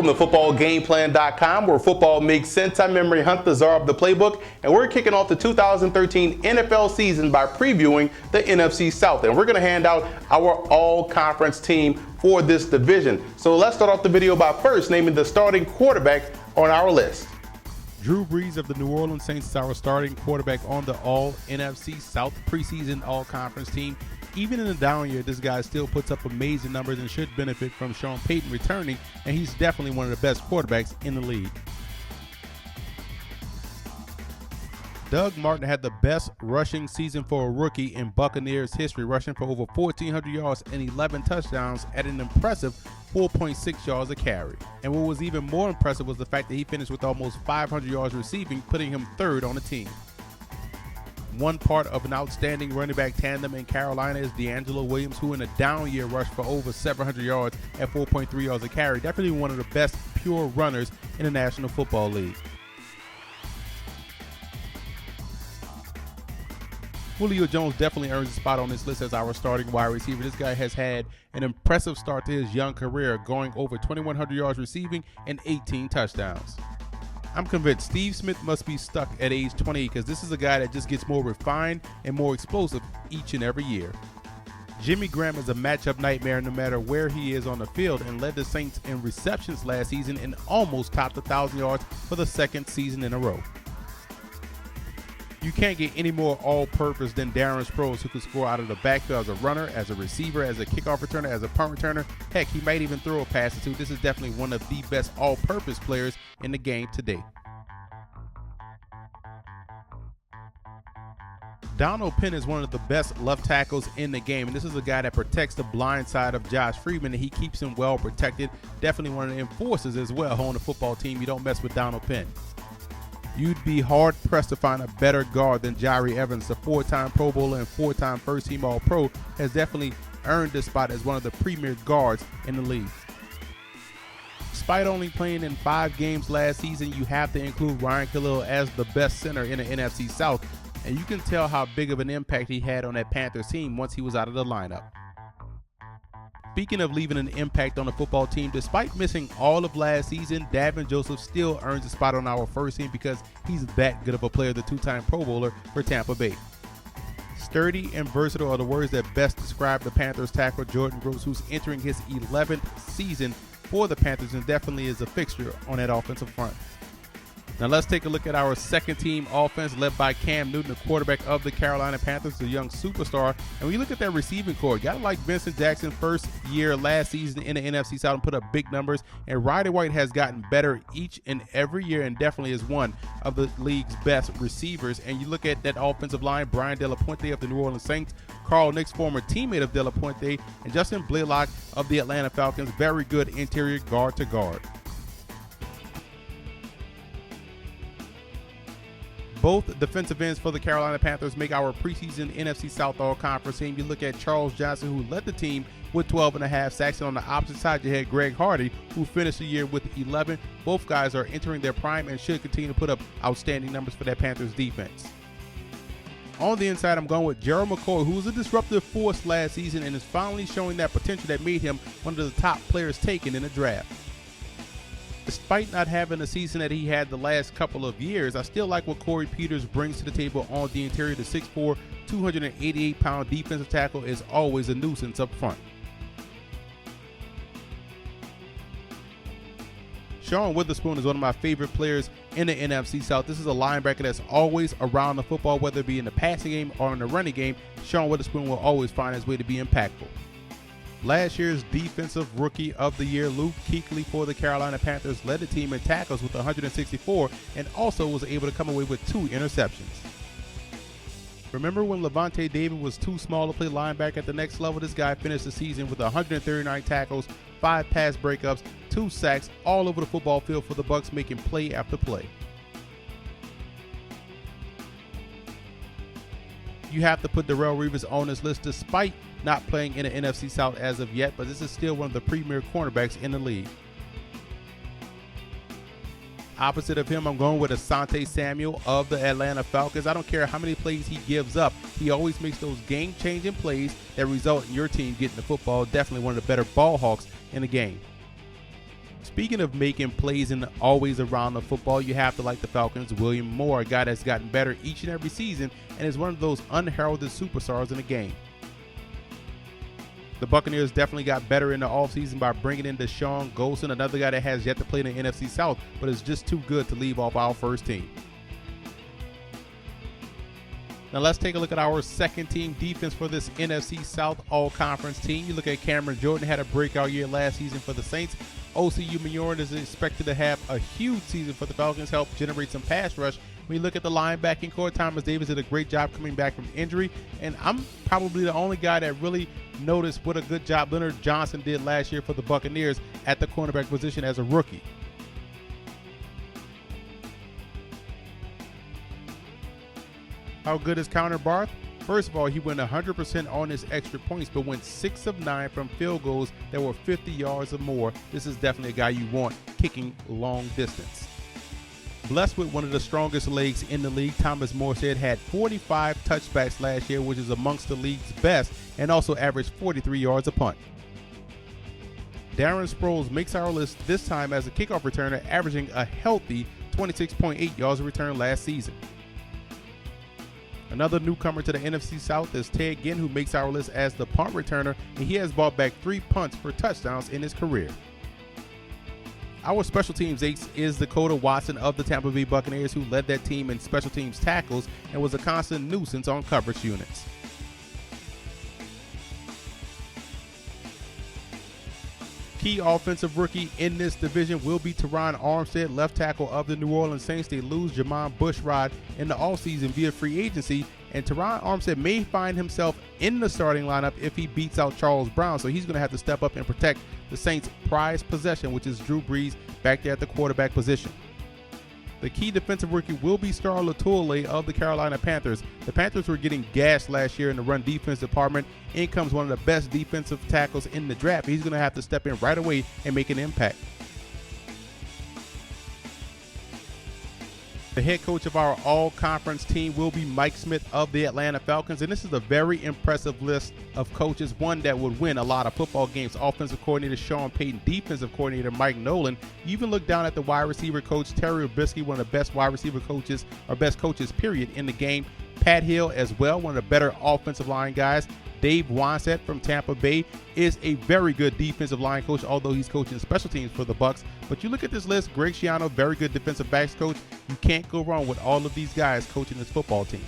Welcome to footballgameplan.com, where football makes sense. I'm Memory Hunt, the czar of the playbook, and we're kicking off the 2013 NFL season by previewing the NFC South. And we're going to hand out our all-conference team for this division. So let's start off the video by first naming the starting quarterback on our list. Drew Brees of the New Orleans Saints is our starting quarterback on the all-NFC South preseason all-conference team. Even in a down year, this guy still puts up amazing numbers and should benefit from Sean Payton returning, and he's definitely one of the best quarterbacks in the league. Doug Martin had the best rushing season for a rookie in Buccaneers history, rushing for over 1,400 yards and 11 touchdowns at an impressive 4.6 yards a carry. And what was even more impressive was the fact that he finished with almost 500 yards receiving, putting him third on the team. One part of an outstanding running back tandem in Carolina is D'Angelo Williams, who in a down year rushed for over 700 yards at 4.3 yards a carry. Definitely one of the best pure runners in the National Football League. Julio Jones definitely earns a spot on this list as our starting wide receiver. This guy has had an impressive start to his young career, going over 2,100 yards receiving and 18 touchdowns. I'm convinced Steve Smith must be stuck at age 28 because this is a guy that just gets more refined and more explosive each and every year. Jimmy Graham is a matchup nightmare no matter where he is on the field, and led the Saints in receptions last season and almost topped 1,000 yards for the second season in a row. You can't get any more all-purpose than Darren Sproles, who can score out of the backfield as a runner, as a receiver, as a kickoff returner, as a punt returner. Heck, he might even throw a pass or two. This is definitely one of the best all-purpose players in the game today. Donald Penn is one of the best left tackles in the game, and this is a guy that protects the blind side of Josh Freeman, and he keeps him well protected. Definitely one of the enforcers as well on the football team. You don't mess with Donald Penn. You'd be hard-pressed to find a better guard than Jyrie Evans. The four-time Pro Bowler and four-time first-team All-Pro has definitely earned this spot as one of the premier guards in the league. Despite only playing in 5 games last season, you have to include Ryan Khalil as the best center in the NFC South, and you can tell how big of an impact he had on that Panthers team once he was out of the lineup. Speaking of leaving an impact on the football team, despite missing all of last season, Davin Joseph still earns a spot on our first team because he's that good of a player, the 2-time Pro Bowler for Tampa Bay. Sturdy and versatile are the words that best describe the Panthers tackle Jordan Gross, who's entering his 11th season for the Panthers and definitely is a fixture on that offensive front. Now let's take a look at our second team offense, led by Cam Newton, the quarterback of the Carolina Panthers, the young superstar. And when you look at that receiving core, you gotta like Vincent Jackson, first year last season in the NFC South, and put up big numbers. And Roddy White has gotten better each and every year and definitely is one of the league's best receivers. And you look at that offensive line, Brian De La Puente of the New Orleans Saints, Carl Nix, former teammate of De La Puente, and Justin Blaylock of the Atlanta Falcons, very good interior guard to guard. Both defensive ends for the Carolina Panthers make our preseason NFC South All-Conference team. You look at Charles Johnson, who led the team with 12.5 sacks, and on the opposite side, you had Greg Hardy, who finished the year with 11. Both guys are entering their prime and should continue to put up outstanding numbers for that Panthers defense. On the inside, I'm going with Gerald McCoy, who was a disruptive force last season and is finally showing that potential that made him one of the top players taken in the draft. Despite not having the season that he had the last couple of years, I still like what Corey Peters brings to the table on the interior. The 6'4", 288-pound defensive tackle is always a nuisance up front. Sean Witherspoon is one of my favorite players in the NFC South. This is a linebacker that's always around the football, whether it be in the passing game or in the running game. Sean Witherspoon will always find his way to be impactful. Last year's Defensive Rookie of the Year, Luke Kuechly for the Carolina Panthers, led the team in tackles with 164 and also was able to come away with 2 interceptions. Remember when Levante David was too small to play linebacker at the next level? This guy finished the season with 139 tackles, 5 pass breakups, 2 sacks, all over the football field for the Bucs, making play after play. You have to put Darrelle Revis on this list despite not playing in the NFC South as of yet, but this is still one of the premier cornerbacks in the league. Opposite of him, I'm going with Asante Samuel of the Atlanta Falcons. I don't care how many plays he gives up. He always makes those game-changing plays that result in your team getting the football. Definitely one of the better ball hawks in the game. Speaking of making plays and always around the football, you have to like the Falcons' William Moore, a guy that's gotten better each and every season and is one of those unheralded superstars in the game. The Buccaneers definitely got better in the offseason by bringing in Deshaun Golson, another guy that has yet to play in the NFC South, but is just too good to leave off our first team. Now let's take a look at our second team defense for this NFC South All-Conference team. You look at Cameron Jordan, had a breakout year last season for the Saints. OCU Majoran is expected to have a huge season for the Falcons, help generate some pass rush. When you look at the linebacking core, Thomas Davis did a great job coming back from injury, and I'm probably the only guy that really noticed what a good job Leonard Johnson did last year for the Buccaneers at the cornerback position as a rookie. How good is Connor Barth? First of all, he went 100% on his extra points, but went 6 of 9 from field goals that were 50 yards or more. This is definitely a guy you want kicking long distance. Blessed with one of the strongest legs in the league, Thomas Morstead had 45 touchbacks last year, which is amongst the league's best, and also averaged 43 yards a punt. Darren Sproles makes our list this time as a kickoff returner, averaging a healthy 26.8 yards a return last season. Another newcomer to the NFC South is Ted Ginn, who makes our list as the punt returner, and he has brought back 3 punts for touchdowns in his career. Our special teams ace is Dakota Watson of the Tampa Bay Buccaneers, who led that team in special teams tackles and was a constant nuisance on coverage units. Key offensive rookie in this division will be Teron Armstead, left tackle of the New Orleans Saints. They lose Jamon Bushrod in the offseason via free agency, and Teron Armstead may find himself in the starting lineup if he beats out Charles Brown, so he's going to have to step up and protect the Saints' prized possession, which is Drew Brees back there at the quarterback position. The key defensive rookie will be Star Lotulelei of the Carolina Panthers. The Panthers were getting gashed last year in the run defense department. In comes one of the best defensive tackles in the draft. He's going to have to step in right away and make an impact. The head coach of our all-conference team will be Mike Smith of the Atlanta Falcons, and this is a very impressive list of coaches, one that would win a lot of football games. Offensive coordinator Sean Payton, defensive coordinator Mike Nolan. You even look down at the wide receiver coach Terry Robisky, one of the best wide receiver coaches, or best coaches, period, in the game. Pat Hill as well, one of the better offensive line guys. Dave Wannstedt from Tampa Bay is a very good defensive line coach, although he's coaching special teams for the Bucs. But you look at this list, Greg Schiano, very good defensive backs coach. You can't go wrong with all of these guys coaching this football team.